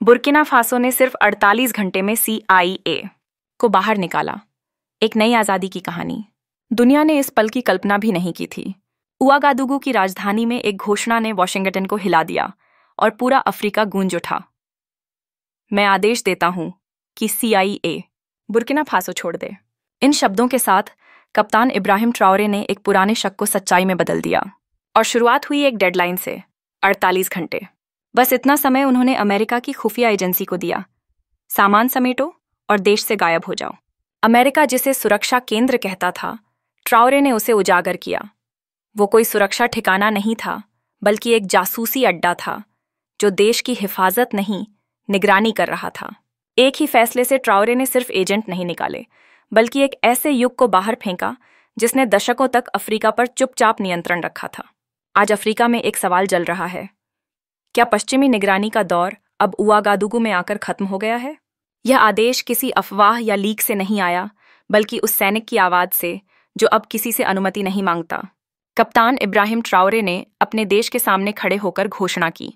Burkina Faso ने सिर्फ 48 घंटे में CIA को बाहर निकाला। एक नई आज़ादी की कहानी। दुनिया ने इस पल की कल्पना भी नहीं की थी। उआगादुगू की राजधानी में एक घोषणा ने वॉशिंगटन को हिला दिया और पूरा अफ्रीका गूंज उठा। मैं आदेश देता हूं कि CIA बुर्किना फासो छोड़ दे। इन शब्दों के साथ कप्तान इब्राहिम ट्राओरे ने एक पुराने शक को सच्चाई में बदल दिया और शुरुआत हुई एक डेडलाइन से। 48 घंटे, बस इतना समय उन्होंने अमेरिका की खुफिया एजेंसी को दिया। सामान समेटो और देश से गायब हो जाओ। अमेरिका जिसे सुरक्षा केंद्र कहता था, ट्राओरे ने उसे उजागर किया। वो कोई सुरक्षा ठिकाना नहीं था, बल्कि एक जासूसी अड्डा था जो देश की हिफाजत नहीं, निगरानी कर रहा था। एक ही फैसले से ट्राओरे ने सिर्फ एजेंट नहीं निकाले, बल्कि एक ऐसे युग को बाहर फेंका जिसने दशकों तक अफ्रीका पर चुपचाप नियंत्रण रखा था। आज अफ्रीका में एक सवाल जल रहा है, क्या पश्चिमी निगरानी का दौर अब उआगादुगू में आकर खत्म हो गया है? यह आदेश किसी अफवाह या लीक से नहीं आया, बल्कि उस सैनिक की आवाज से जो अब किसी से अनुमति नहीं मांगता। कप्तान इब्राहिम ट्राओरे ने अपने देश के सामने खड़े होकर घोषणा की,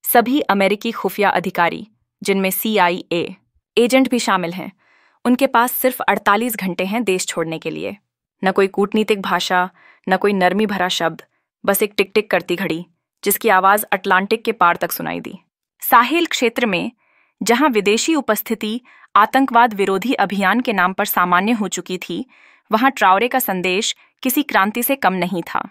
सभी अमेरिकी खुफिया अधिकारी, जिनमें CIA एजेंट भी शामिल हैं, उनके पास सिर्फ 48 घंटे हैं देश छोड़ने के लिए। न कोई कूटनीतिक भाषा, न कोई नरमी भरा शब्द, बस एक टिक टिक करती घड़ी जिसकी आवाज अटलांटिक के पार तक सुनाई दी। साहेल क्षेत्र में, जहां विदेशी उपस्थिति आतंकवाद विरोधी अभियान के नाम पर सामान्य हो चुकी थी, वहां ट्राओरे का संदेश किसी क्रांति से कम नहीं था।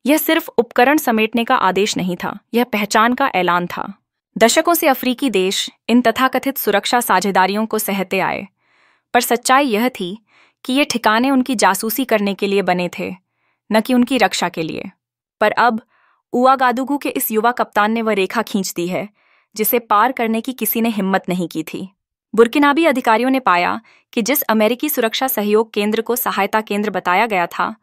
यह सिर्फ उपकरण समेटने का आदेश नहीं था, यह पहचान का ऐलान था। दशकों से अफ्रीकी देश इन तथाकथित सुरक्षा साझेदारियों को सहते आए, पर सच्चाई यह थी कि ये ठिकाने उनकी जासूसी करने के लिए बने थे, न कि उनकी रक्षा के लिए। पर अब उआगादुगू के इस युवा कप्तान ने वह रेखा खींच दी है जिसे पार करने की किसी ने हिम्मत नहीं की थी। बुर्किनाबी अधिकारियों ने पाया कि जिस अमेरिकी सुरक्षा सहयोग केंद्र को सहायता केंद्र बताया गया था,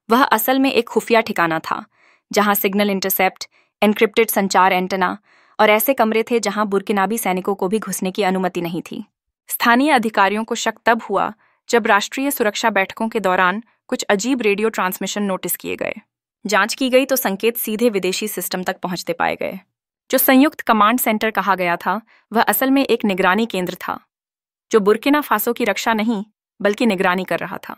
वह असल में एक खुफिया ठिकाना था, जहां सिग्नल इंटरसेप्ट, एन्क्रिप्टेड संचार एंटेना और ऐसे कमरे थे जहां बुर्किनाबी सैनिकों को भी घुसने की अनुमति नहीं थी। स्थानीय अधिकारियों को शक तब हुआ जब राष्ट्रीय सुरक्षा बैठकों के दौरान कुछ अजीब रेडियो ट्रांसमिशन नोटिस किए गए। जांच की गई तो संकेत सीधे विदेशी सिस्टम तक पहुंचते पाए गए। जो संयुक्त कमांड सेंटर कहा गया था, वह असल में एक निगरानी केंद्र था, जो बुर्किना फासो की रक्षा नहीं बल्कि निगरानी कर रहा था।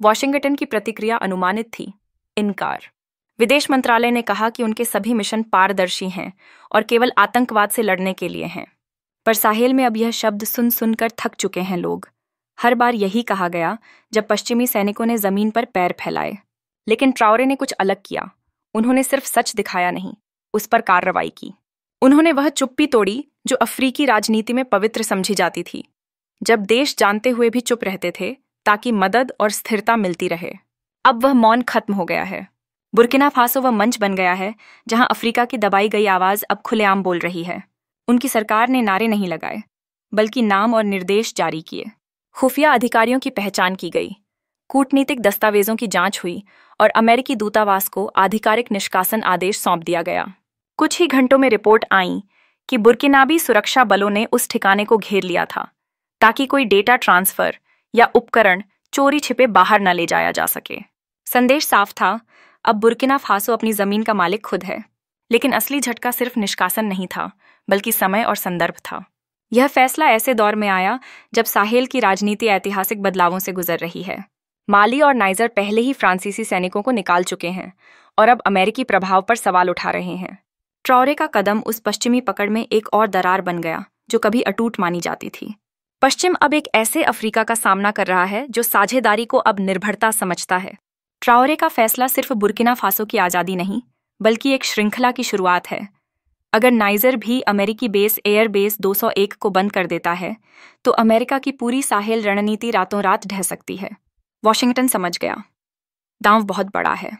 वॉशिंगटन की प्रतिक्रिया अनुमानित थी, इनकार। विदेश मंत्रालय ने कहा कि उनके सभी मिशन पारदर्शी हैं और केवल आतंकवाद से लड़ने के लिए हैं। पर साहेल में अब यह शब्द सुन सुनकर थक चुके हैं लोग। हर बार यही कहा गया जब पश्चिमी सैनिकों ने जमीन पर पैर फैलाए। लेकिन ट्राओरे ने कुछ अलग किया। उन्होंने सिर्फ सच दिखाया नहीं, उस पर कार्रवाई की। उन्होंने वह चुप्पी तोड़ी जो अफ्रीकी राजनीति में पवित्र समझी जाती थी, जब देश जानते हुए भी चुप रहते थे ताकि मदद और स्थिरता मिलती रहे। अब वह मौन खत्म हो गया है। बुर्किना फासो वह मंच बन गया है जहां अफ्रीका की दबाई गई आवाज अब खुलेआम बोल रही है। उनकी सरकार ने नारे नहीं लगाए, बल्कि नाम और निर्देश जारी किए। खुफिया अधिकारियों की पहचान की गई, कूटनीतिक दस्तावेजों की जांच हुई और अमेरिकी दूतावास को आधिकारिक निष्कासन आदेश सौंप दिया गया। कुछ ही घंटों में रिपोर्ट आई कि बुर्किनाबी सुरक्षा बलों ने उस ठिकाने को घेर लिया था ताकि कोई डेटा ट्रांसफर या उपकरण चोरी छिपे बाहर न ले जाया जा सके। संदेश साफ था, अब बुर्किना फासो अपनी जमीन का मालिक खुद है। लेकिन असली झटका सिर्फ निष्कासन नहीं था, बल्कि समय और संदर्भ था। यह फैसला ऐसे दौर में आया जब साहेल की राजनीति ऐतिहासिक बदलावों से गुजर रही है। माली और नाइजर पहले ही फ्रांसीसी सैनिकों को निकाल चुके हैं और अब अमेरिकी प्रभाव पर सवाल उठा रहे हैं। ट्राओरे का कदम उस पश्चिमी पकड़ में एक और दरार बन गया जो कभी अटूट मानी जाती थी। पश्चिम अब एक ऐसे अफ्रीका का सामना कर रहा है जो साझेदारी को अब निर्भरता समझता है। ट्राओरे का फैसला सिर्फ बुर्किना फासो की आज़ादी नहीं, बल्कि एक श्रृंखला की शुरुआत है। अगर नाइजर भी अमेरिकी बेस एयर बेस 201 को बंद कर देता है, तो अमेरिका की पूरी साहेल रणनीति रातों रात ढह सकती है। वॉशिंगटन समझ गया, दांव बहुत बड़ा है।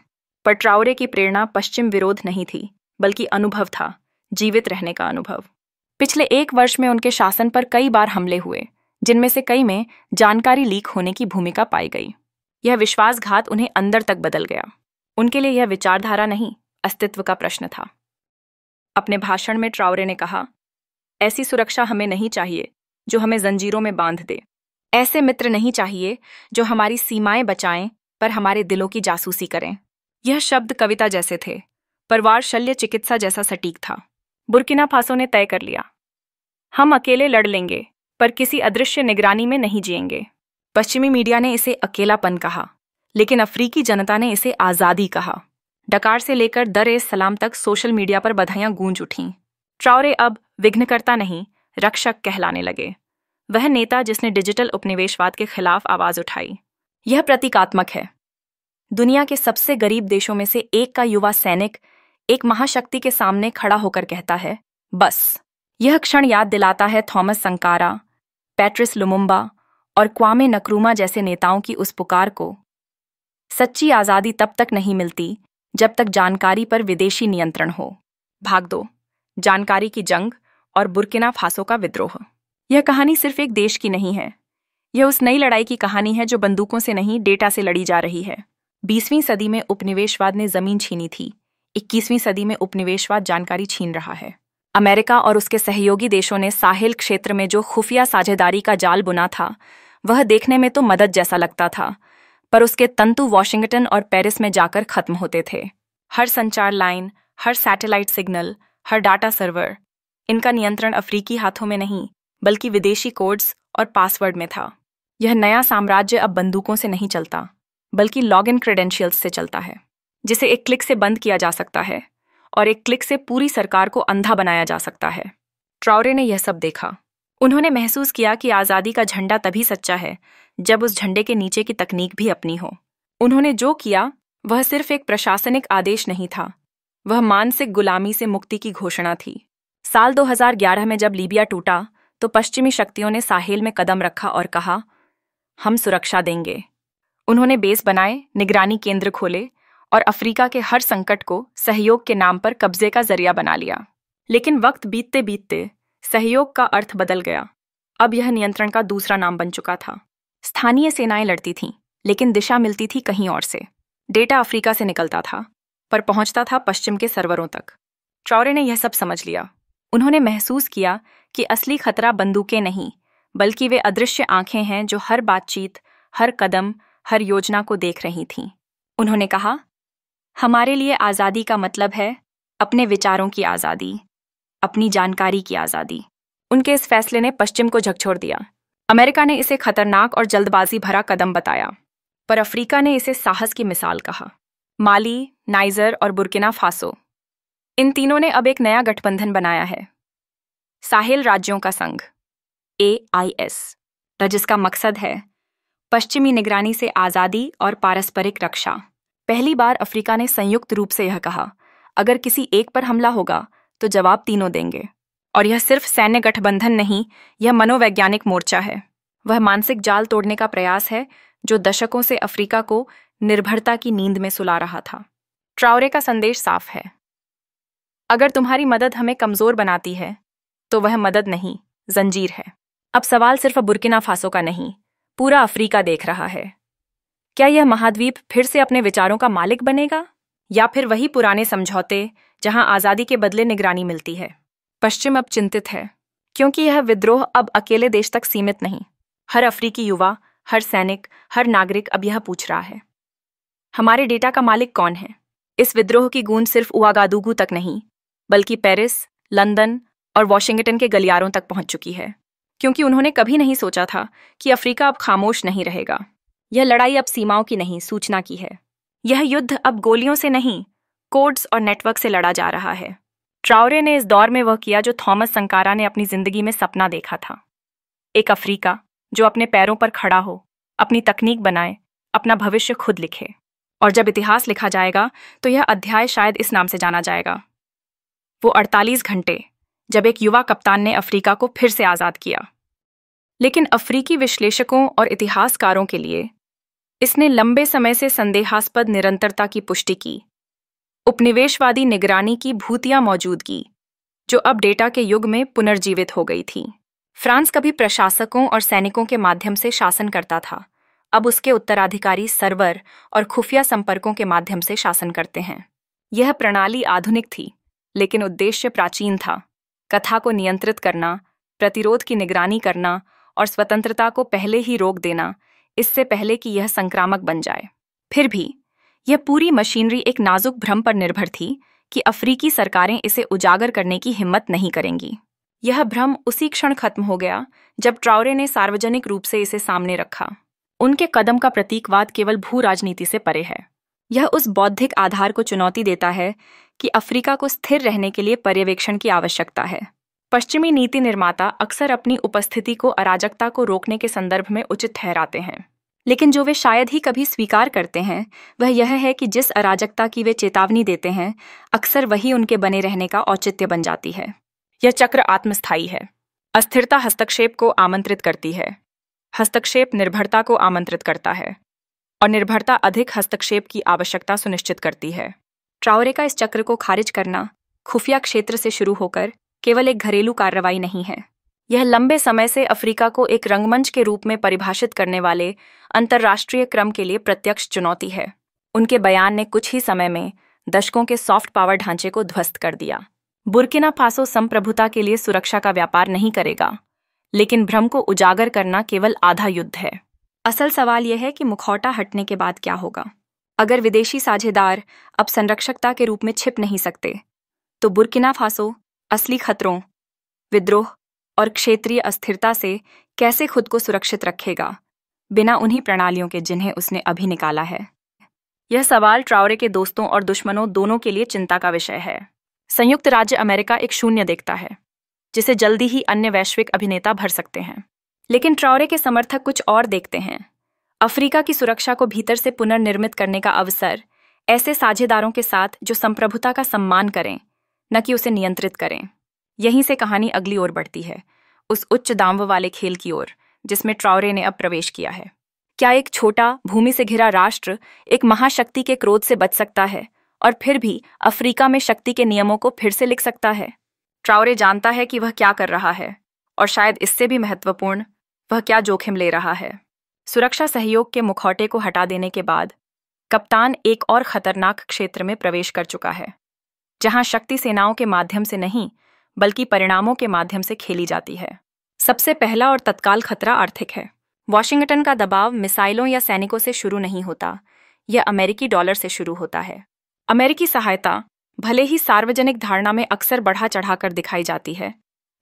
पर ट्राओरे की प्रेरणा पश्चिम विरोध नहीं थी, बल्कि अनुभव था, जीवित रहने का अनुभव। पिछले 1 वर्ष में उनके शासन पर कई बार हमले हुए, जिनमें से कई में जानकारी लीक होने की भूमिका पाई गई। यह विश्वासघात उन्हें अंदर तक बदल गया। उनके लिए यह विचारधारा नहीं, अस्तित्व का प्रश्न था। अपने भाषण में ट्राओरे ने कहा, ऐसी सुरक्षा हमें नहीं चाहिए जो हमें जंजीरों में बांध दे। ऐसे मित्र नहीं चाहिए जो हमारी सीमाएं बचाएं पर हमारे दिलों की जासूसी करें। यह शब्द कविता जैसे थे, पर वार शल्य चिकित्सा जैसा सटीक था। बुर्किना फासो ने तय कर लिया, हम अकेले लड़ लेंगे, पर किसी अदृश्य निगरानी में नहीं जिएंगे। पश्चिमी मीडिया ने इसे अकेलापन कहा, लेकिन अफ्रीकी जनता ने इसे आज़ादी कहा। डकार से लेकर दर एस सलाम तक सोशल मीडिया पर बधाइयां गूंज उठीं। ट्राओरे अब विघ्नकर्ता नहीं, रक्षक कहलाने लगे। वह नेता जिसने डिजिटल उपनिवेशवाद के खिलाफ आवाज उठाई। यह प्रतीकात्मक है। दुनिया के सबसे गरीब देशों में से एक का युवा सैनिक एक महाशक्ति के सामने खड़ा होकर कहता है, बस। यह क्षण याद दिलाता है थॉमस संकारा, पैट्रिस लुमुम्बा और क्वामे नक्रूमा जैसे नेताओं की उस पुकार को। सच्ची आज़ादी तब तक नहीं मिलती जब तक जानकारी पर विदेशी नियंत्रण हो। भाग 2, जानकारी की जंग और बुर्किना फासो का विद्रोह। यह कहानी सिर्फ एक देश की नहीं है। यह उस नई लड़ाई की कहानी है जो बंदूकों से नहीं, डेटा से लड़ी जा रही है। 20वीं सदी में उपनिवेशवाद ने जमीन छीनी थी। 21वीं सदी में उपनिवेशवाद जानकारी छीन रहा है। अमेरिका और उसके सहयोगी देशों ने साहिल क्षेत्र में जो खुफिया साझेदारी का जाल बुना था, वह देखने में तो मदद जैसा लगता था, पर उसके तंतु वॉशिंगटन और पेरिस में जाकर खत्म होते थे। हर संचार लाइन, हर सैटेलाइट सिग्नल, हर डाटा सर्वर, इनका नियंत्रण अफ्रीकी हाथों में नहीं, बल्कि विदेशी कोड्स और पासवर्ड में था। यह नया साम्राज्य अब बंदूकों से नहीं चलता, बल्कि लॉगिन क्रेडेंशियल्स से चलता है, जिसे एक क्लिक से बंद किया जा सकता है और एक क्लिक से पूरी सरकार को अंधा बनाया जा सकता है। ट्राओरे ने यह सब देखा। उन्होंने महसूस किया कि आज़ादी का झंडा तभी सच्चा है जब उस झंडे के नीचे की तकनीक भी अपनी हो। उन्होंने जो किया वह सिर्फ एक प्रशासनिक आदेश नहीं था, वह मानसिक गुलामी से मुक्ति की घोषणा थी। साल 2011 में जब लीबिया टूटा तो पश्चिमी शक्तियों ने साहेल में कदम रखा और कहा, हम सुरक्षा देंगे। उन्होंने बेस बनाए, निगरानी केंद्र खोले और अफ्रीका के हर संकट को सहयोग के नाम पर कब्जे का जरिया बना लिया। लेकिन वक्त बीतते बीतते सहयोग का अर्थ बदल गया। अब यह नियंत्रण का दूसरा नाम बन चुका था। स्थानीय सेनाएं लड़ती थीं, लेकिन दिशा मिलती थी कहीं और से। डेटा अफ्रीका से निकलता था, पर पहुंचता था पश्चिम के सर्वरों तक। ट्राओरे ने यह सब समझ लिया। उन्होंने महसूस किया कि असली खतरा बंदूकें नहीं, बल्कि वे अदृश्य आंखें हैं जो हर बातचीत, हर कदम, हर योजना को देख रही थीं। उन्होंने कहा, हमारे लिए आज़ादी का मतलब है अपने विचारों की आज़ादी, अपनी जानकारी की आज़ादी। उनके इस फैसले ने पश्चिम को झकझोर दिया। अमेरिका ने इसे खतरनाक और जल्दबाजी भरा कदम बताया, पर अफ्रीका ने इसे साहस की मिसाल कहा। माली, नाइजर और बुर्किना फासो, इन तीनों ने अब एक नया गठबंधन बनाया है, साहिल राज्यों का संघ, AIS, जिसका मकसद है पश्चिमी निगरानी से आज़ादी और पारस्परिक रक्षा। पहली बार अफ्रीका ने संयुक्त रूप से यह कहा, अगर किसी एक पर हमला होगा तो जवाब तीनों देंगे। और यह सिर्फ सैन्य गठबंधन नहीं, यह मनोवैज्ञानिक मोर्चा है। वह मानसिक जाल तोड़ने का प्रयास है जो दशकों से अफ्रीका को निर्भरता की नींद में सुला रहा था। ट्राओरे का संदेश साफ है, अगर तुम्हारी मदद हमें कमजोर बनाती है तो वह मदद नहीं, जंजीर है। अब सवाल सिर्फ बुर्किना फासो का नहीं, पूरा अफ्रीका देख रहा है। क्या यह महाद्वीप फिर से अपने विचारों का मालिक बनेगा, या फिर वही पुराने समझौते जहां आज़ादी के बदले निगरानी मिलती है? पश्चिम अब चिंतित है, क्योंकि यह विद्रोह अब अकेले देश तक सीमित नहीं। हर अफ्रीकी युवा, हर सैनिक, हर नागरिक अब यह पूछ रहा है, हमारे डेटा का मालिक कौन है? इस विद्रोह की गूंज सिर्फ उआगादुगू तक नहीं, बल्कि पेरिस, लंदन और वॉशिंगटन के गलियारों तक पहुंच चुकी है, क्योंकि उन्होंने कभी नहीं सोचा था कि अफ्रीका अब खामोश नहीं रहेगा। यह लड़ाई अब सीमाओं की नहीं, सूचना की है। यह युद्ध अब गोलियों से नहीं, कोड्स और नेटवर्क से लड़ा जा रहा है। ट्राओरे ने इस दौर में वह किया जो थॉमस संकारा ने अपनी जिंदगी में सपना देखा था, एक अफ्रीका जो अपने पैरों पर खड़ा हो, अपनी तकनीक बनाए, अपना भविष्य खुद लिखे। और जब इतिहास लिखा जाएगा तो यह अध्याय शायद इस नाम से जाना जाएगा, वो 48 घंटे जब एक युवा कप्तान ने अफ्रीका को फिर से आज़ाद किया। लेकिन अफ्रीकी विश्लेषकों और इतिहासकारों के लिए इसने लंबे समय से संदेहास्पद निरंतरता की पुष्टि की, उपनिवेशवादी निगरानी की भूतिया मौजूदगी जो अब डेटा के युग में पुनर्जीवित हो गई थी। फ्रांस कभी प्रशासकों और सैनिकों के माध्यम से शासन करता था, अब उसके उत्तराधिकारी सर्वर और खुफिया संपर्कों के माध्यम से शासन करते हैं। यह प्रणाली आधुनिक थी, लेकिन उद्देश्य प्राचीन था, कथा को नियंत्रित करना, प्रतिरोध की निगरानी करना और स्वतंत्रता को पहले ही रोक देना, इससे पहले कि यह संक्रामक बन जाए। फिर भी यह पूरी मशीनरी एक नाजुक भ्रम पर निर्भर थी कि अफ्रीकी सरकारें इसे उजागर करने की हिम्मत नहीं करेंगी। यह भ्रम उसी क्षण खत्म हो गया जब ट्राओरे ने सार्वजनिक रूप से इसे सामने रखा। उनके कदम का प्रतीकवाद केवल भू राजनीति से परे है। यह उस बौद्धिक आधार को चुनौती देता है कि अफ्रीका को स्थिर रहने के लिए पर्यवेक्षण की आवश्यकता है। पश्चिमी नीति निर्माता अक्सर अपनी उपस्थिति को अराजकता को रोकने के संदर्भ में उचित ठहराते हैं, लेकिन जो वे शायद ही कभी स्वीकार करते हैं वह यह है कि जिस अराजकता की वे चेतावनी देते हैं अक्सर वही उनके बने रहने का औचित्य बन जाती है। यह चक्र आत्मस्थायी है। अस्थिरता हस्तक्षेप को आमंत्रित करती है, हस्तक्षेप निर्भरता को आमंत्रित करता है और निर्भरता अधिक हस्तक्षेप की आवश्यकता सुनिश्चित करती है। ट्राओरे का इस चक्र को खारिज करना खुफिया क्षेत्र से शुरू होकर केवल एक घरेलू कार्रवाई नहीं है। यह लंबे समय से अफ्रीका को एक रंगमंच के रूप में परिभाषित करने वाले अंतर्राष्ट्रीय क्रम के लिए प्रत्यक्ष चुनौती है। उनके बयान ने कुछ ही समय में दशकों के सॉफ्ट पावर ढांचे को ध्वस्त कर दिया। बुर्किना फासो संप्रभुता के लिए सुरक्षा का व्यापार नहीं करेगा, लेकिन भ्रम को उजागर करना केवल आधा युद्ध है। असल सवाल यह है कि मुखौटा हटने के बाद क्या होगा। अगर विदेशी साझेदार अब संरक्षकता के रूप में छिप नहीं सकते, तो बुर्किना फासो असली खतरों, विद्रोह और क्षेत्रीय अस्थिरता से कैसे खुद को सुरक्षित रखेगा, बिना उन्हीं प्रणालियों के जिन्हें उसने अभी निकाला है। यह सवाल ट्राओरे के दोस्तों और दुश्मनों दोनों के लिए चिंता का विषय है। संयुक्त राज्य अमेरिका एक शून्य देखता है, जिसे जल्दी ही अन्य वैश्विक अभिनेता भर सकते हैं। लेकिन ट्राओरे के समर्थक कुछ और देखते हैं। अफ्रीका की सुरक्षा को भीतर से पुनर्निर्मित करने का अवसर ऐसे साझेदारों के साथ जो संप्रभुता का सम्मान करें, न कि उसे नियंत्रित करें। यहीं से कहानी अगली ओर बढ़ती है, उस उच्च दांव वाले खेल की ओर जिसमें ट्राओरे ने अब प्रवेश किया है। क्या एक छोटा भूमि से घिरा राष्ट्र एक महाशक्ति के क्रोध से बच सकता है और फिर भी अफ्रीका में शक्ति के नियमों को फिर से लिख सकता है? ट्राओरे जानता है कि वह क्या कर रहा है, और शायद इससे भी महत्वपूर्ण, वह क्या जोखिम ले रहा है। सुरक्षा सहयोग के मुखौटे को हटा देने के बाद कप्तान एक और खतरनाक क्षेत्र में प्रवेश कर चुका है, जहां शक्ति सेनाओं के माध्यम से नहीं बल्कि परिणामों के माध्यम से खेली जाती है। सबसे पहला और तत्काल खतरा आर्थिक है। वॉशिंगटन का दबाव मिसाइलों या सैनिकों से शुरू नहीं होता, यह अमेरिकी डॉलर से शुरू होता है। अमेरिकी सहायता भले ही सार्वजनिक धारणा में अक्सर बढ़ा चढ़ाकर दिखाई जाती है,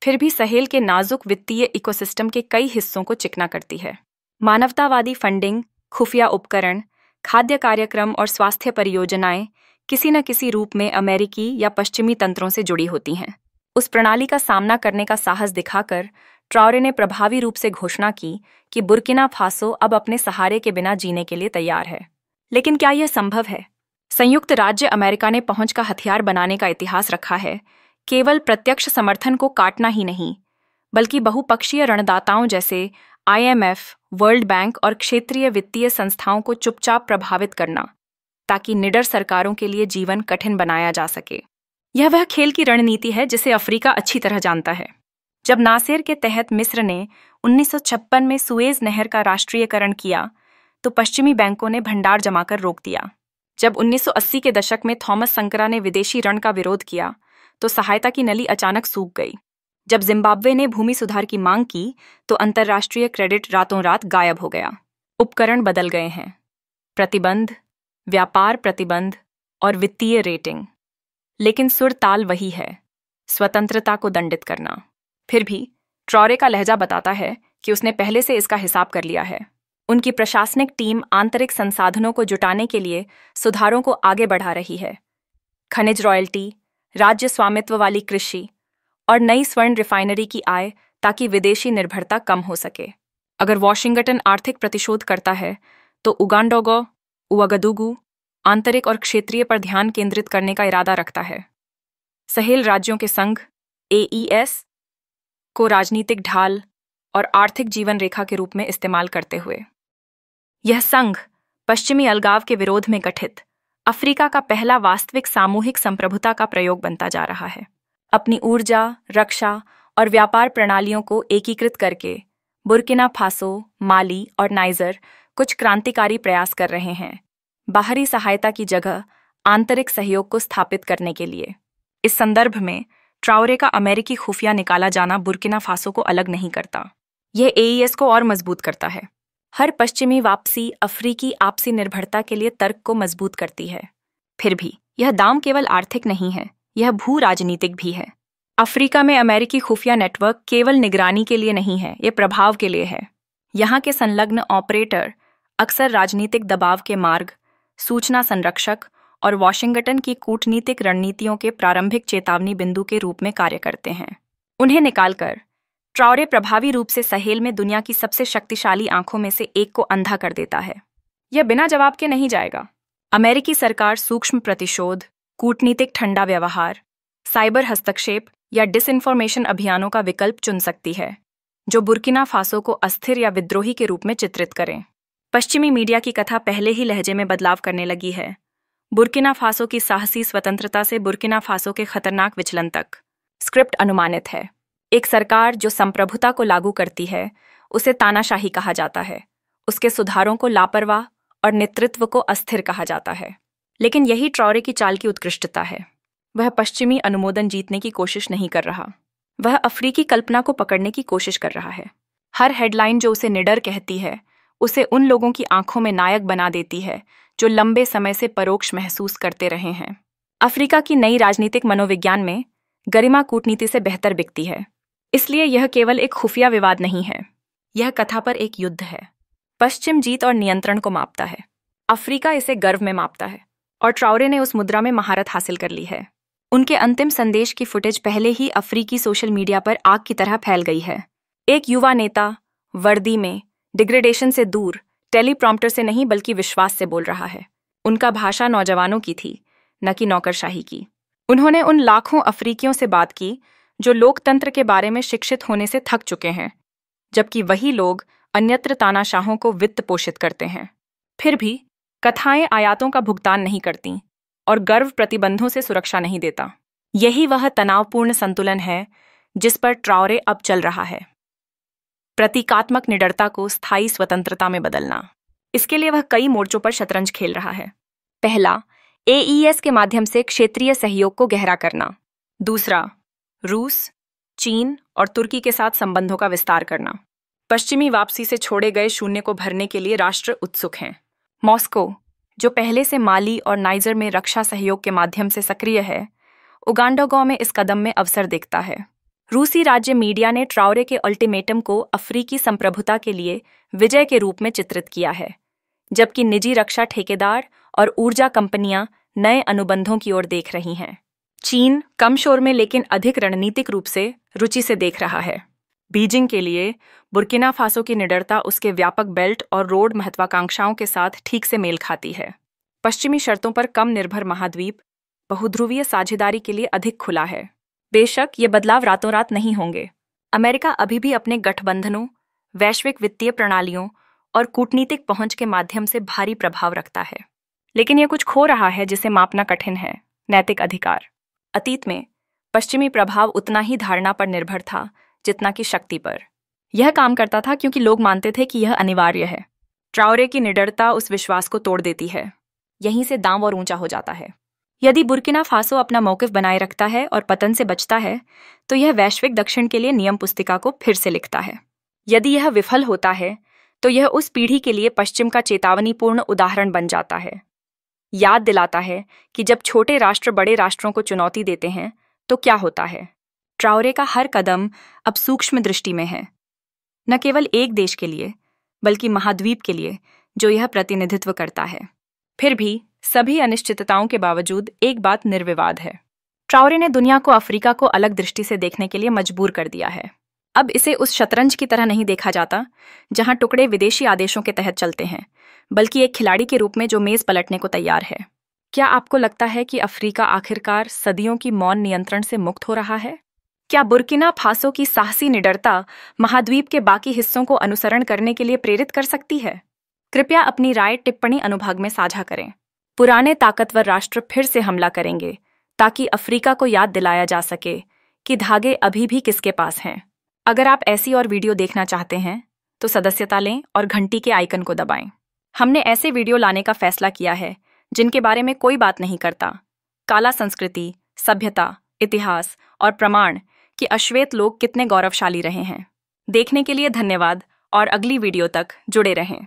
फिर भी सहेल के नाजुक वित्तीय इकोसिस्टम के कई हिस्सों को चिकना करती है। मानवतावादी फंडिंग, खुफिया उपकरण, खाद्य कार्यक्रम और स्वास्थ्य परियोजनाएं किसी न किसी रूप में अमेरिकी या पश्चिमी तंत्रों से जुड़ी होती हैं। उस प्रणाली का सामना करने का साहस दिखाकर ट्राओरे ने प्रभावी रूप से घोषणा की कि बुर्किना फासो अब अपने सहारे के बिना जीने के लिए तैयार है। लेकिन क्या यह संभव है? संयुक्त राज्य अमेरिका ने पहुंच का हथियार बनाने का इतिहास रखा है, केवल प्रत्यक्ष समर्थन को काटना ही नहीं, बल्कि बहुपक्षीय रणदाताओं जैसे IMF, वर्ल्ड बैंक और क्षेत्रीय वित्तीय संस्थाओं को चुपचाप प्रभावित करना, ताकि निडर सरकारों के लिए जीवन कठिन बनाया जा सके। यह वह खेल की रणनीति है जिसे अफ्रीका अच्छी तरह जानता है। जब नासिर के तहत मिस्र ने 1956 में सुएज नहर का राष्ट्रीयकरण किया, तो पश्चिमी बैंकों ने भंडार जमाकर रोक दिया। जब 1980 के दशक में थॉमस संकरा ने विदेशी ऋण का विरोध किया, तो सहायता की नली अचानक सूख गई। जब जिम्बाब्वे ने भूमि सुधार की मांग की, तो अंतर्राष्ट्रीय क्रेडिट रातों रात गायब हो गया। उपकरण बदल गए हैं, प्रतिबंध, व्यापार प्रतिबंध और वित्तीय रेटिंग, लेकिन सुर ताल वही है, स्वतंत्रता को दंडित करना। फिर भी ट्राओरे का लहजा बताता है कि उसने पहले से इसका हिसाब कर लिया है। उनकी प्रशासनिक टीम आंतरिक संसाधनों को जुटाने के लिए सुधारों को आगे बढ़ा रही है। खनिज रॉयल्टी, राज्य स्वामित्व वाली कृषि और नई स्वर्ण रिफाइनरी की आय, ताकि विदेशी निर्भरता कम हो सके। अगर वॉशिंगटन आर्थिक प्रतिशोध करता है, तो उगांडोगो, उवागादुगू आंतरिक और क्षेत्रीय पर ध्यान केंद्रित करने का इरादा रखता है। सहेल राज्यों के संघ AES को राजनीतिक ढाल और आर्थिक जीवन रेखा के रूप में इस्तेमाल करते हुए यह संघ पश्चिमी अलगाव के विरोध में गठित अफ्रीका का पहला वास्तविक सामूहिक संप्रभुता का प्रयोग बनता जा रहा है। अपनी ऊर्जा, रक्षा और व्यापार प्रणालियों को एकीकृत करके बुर्किना फासो, माली और नाइजर कुछ क्रांतिकारी प्रयास कर रहे हैं, बाहरी सहायता की जगह आंतरिक सहयोग को स्थापित करने के लिए। इस संदर्भ में ट्राओरे का अमेरिकी खुफिया निकाला जाना बुर्किना फासो को अलग नहीं करता, यह AES को और मजबूत करता है। हर पश्चिमी वापसी अफ्रीकी आपसी निर्भरता के लिए तर्क को मजबूत करती है। फिर भी यह दाम केवल आर्थिक नहीं है, यह भू राजनीतिक भी है। अफ्रीका में अमेरिकी खुफिया नेटवर्क केवल निगरानी के लिए नहीं है, ये प्रभाव के लिए है। यहाँ के संलग्न ऑपरेटर अक्सर राजनीतिक दबाव के मार्ग, सूचना संरक्षक और वॉशिंगटन की कूटनीतिक रणनीतियों के प्रारंभिक चेतावनी बिंदु के रूप में कार्य करते हैं। उन्हें निकालकर ट्राओरे प्रभावी रूप से सहेल में दुनिया की सबसे शक्तिशाली आंखों में से एक को अंधा कर देता है। यह बिना जवाब के नहीं जाएगा। अमेरिकी सरकार सूक्ष्म प्रतिशोध, कूटनीतिक ठंडा व्यवहार, साइबर हस्तक्षेप या डिसइंफॉर्मेशन अभियानों का विकल्प चुन सकती है, जो बुर्किना फासो को अस्थिर या विद्रोही के रूप में चित्रित करें। पश्चिमी मीडिया की कथा पहले ही लहजे में बदलाव करने लगी है। बुर्किना फासो की साहसी स्वतंत्रता से बुर्किना फासो के खतरनाक विचलन तक। स्क्रिप्ट अनुमानित है। एक सरकार जो संप्रभुता को लागू करती है, उसे तानाशाही कहा जाता है। उसके सुधारों को लापरवाह और नेतृत्व को अस्थिर कहा जाता है। लेकिन यही ट्राओरे की चाल की उत्कृष्टता है। वह पश्चिमी अनुमोदन जीतने की कोशिश नहीं कर रहा। वह अफ्रीकी कल्पना को पकड़ने की कोशिश कर रहा है। हर हेडलाइन जो उसे निडर कहती है, उसे उन लोगों की आंखों में नायक बना देती है जो लंबे समय से परोक्ष महसूस करते रहे हैं। अफ्रीका की नई राजनीतिक मनोविज्ञान में गरिमा कूटनीति से बेहतर बिकती है। इसलिए यह केवल एक खुफिया विवाद नहीं है, यह कथा पर एक युद्ध है। पश्चिम जीत और नियंत्रण को मापता है, अफ्रीका इसे गर्व में मापता है, और ट्राओरे ने उस मुद्रा में महारत हासिल कर ली है। उनके अंतिम संदेश की फुटेज पहले ही अफ्रीकी सोशल मीडिया पर आग की तरह फैल गई है। एक युवा नेता वर्दी में डिग्रेडेशन से दूर टेलीप्रॉम्प्टर से नहीं बल्कि विश्वास से बोल रहा है। उनका भाषा नौजवानों की थी, न कि नौकरशाही की। उन्होंने उन लाखों अफ्रीकियों से बात की जो लोकतंत्र के बारे में शिक्षित होने से थक चुके हैं, जबकि वही लोग अन्यत्र तानाशाहों को वित्त पोषित करते हैं। फिर भी कथाएं आयातों का भुगतान नहीं करती और गर्व प्रतिबंधों से सुरक्षा नहीं देता। यही वह तनावपूर्ण संतुलन है जिस पर ट्राओरे अब चल रहा है। प्रतीकात्मक निडरता को स्थायी स्वतंत्रता में बदलना। इसके लिए वह कई मोर्चों पर शतरंज खेल रहा है। पहला, AES के माध्यम से क्षेत्रीय सहयोग को गहरा करना। दूसरा, रूस, चीन और तुर्की के साथ संबंधों का विस्तार करना। पश्चिमी वापसी से छोड़े गए शून्य को भरने के लिए राष्ट्र उत्सुक हैं। मॉस्को, जो पहले से माली और नाइजर में रक्षा सहयोग के माध्यम से सक्रिय है, उगांडागो में इस कदम में अवसर देखता है। रूसी राज्य मीडिया ने ट्राओरे के अल्टीमेटम को अफ्रीकी संप्रभुता के लिए विजय के रूप में चित्रित किया है, जबकि निजी रक्षा ठेकेदार और ऊर्जा कंपनियां नए अनुबंधों की ओर देख रही हैं। चीन कम शोर में लेकिन अधिक रणनीतिक रूप से रुचि से देख रहा है। बीजिंग के लिए बुर्किना फासो की निडरता उसके व्यापक बेल्ट और रोड महत्वाकांक्षाओं के साथ ठीक से मेल खाती है। पश्चिमी शर्तों पर कम निर्भर महाद्वीप बहुध्रुवीय साझेदारी के लिए अधिक खुला है। बेशक ये बदलाव रातों रात नहीं होंगे। अमेरिका अभी भी अपने गठबंधनों, वैश्विक वित्तीय प्रणालियों और कूटनीतिक पहुंच के माध्यम से भारी प्रभाव रखता है। लेकिन यह कुछ खो रहा है जिसे मापना कठिन है: नैतिक अधिकार। अतीत में पश्चिमी प्रभाव उतना ही धारणा पर निर्भर था जितना कि शक्ति पर। यह काम करता था क्योंकि लोग मानते थे कि यह अनिवार्य है। ट्राओरे की निडरता उस विश्वास को तोड़ देती है। यहीं से दांव और ऊंचा हो जाता है। यदि बुर्किना फासो अपना मौकिफ बनाए रखता है और पतन से बचता है, तो यह वैश्विक दक्षिण के लिए नियम पुस्तिका को फिर से लिखता है। यदि यह विफल होता है, तो यह उस पीढ़ी के लिए पश्चिम का चेतावनीपूर्ण उदाहरण बन जाता है। याद दिलाता है कि जब छोटे राष्ट्र बड़े राष्ट्रों को चुनौती देते हैं तो क्या होता है। ट्राओरे का हर कदम अब सूक्ष्म दृष्टि में है, न केवल एक देश के लिए बल्कि महाद्वीप के लिए जो यह प्रतिनिधित्व करता है। फिर भी सभी अनिश्चितताओं के बावजूद एक बात निर्विवाद है: ट्राओरे ने दुनिया को अफ्रीका को अलग दृष्टि से देखने के लिए मजबूर कर दिया है। अब इसे उस शतरंज की तरह नहीं देखा जाता जहां टुकड़े विदेशी आदेशों के तहत चलते हैं, बल्कि एक खिलाड़ी के रूप में जो मेज पलटने को तैयार है। क्या आपको लगता है कि अफ्रीका आखिरकार सदियों की मौन नियंत्रण से मुक्त हो रहा है? क्या बुर्किना फासो की साहसी निडरता महाद्वीप के बाकी हिस्सों को अनुसरण करने के लिए प्रेरित कर सकती है? कृपया अपनी राय टिप्पणी अनुभाग में साझा करें। पुराने ताकतवर राष्ट्र फिर से हमला करेंगे ताकि अफ्रीका को याद दिलाया जा सके कि धागे अभी भी किसके पास हैं। अगर आप ऐसी और वीडियो देखना चाहते हैं तो सदस्यता लें और घंटी के आइकन को दबाएं। हमने ऐसे वीडियो लाने का फैसला किया है जिनके बारे में कोई बात नहीं करता: काला संस्कृति, सभ्यता, इतिहास और प्रमाण कि अश्वेत लोग कितने गौरवशाली रहे हैं। देखने के लिए धन्यवाद और अगली वीडियो तक जुड़े रहें।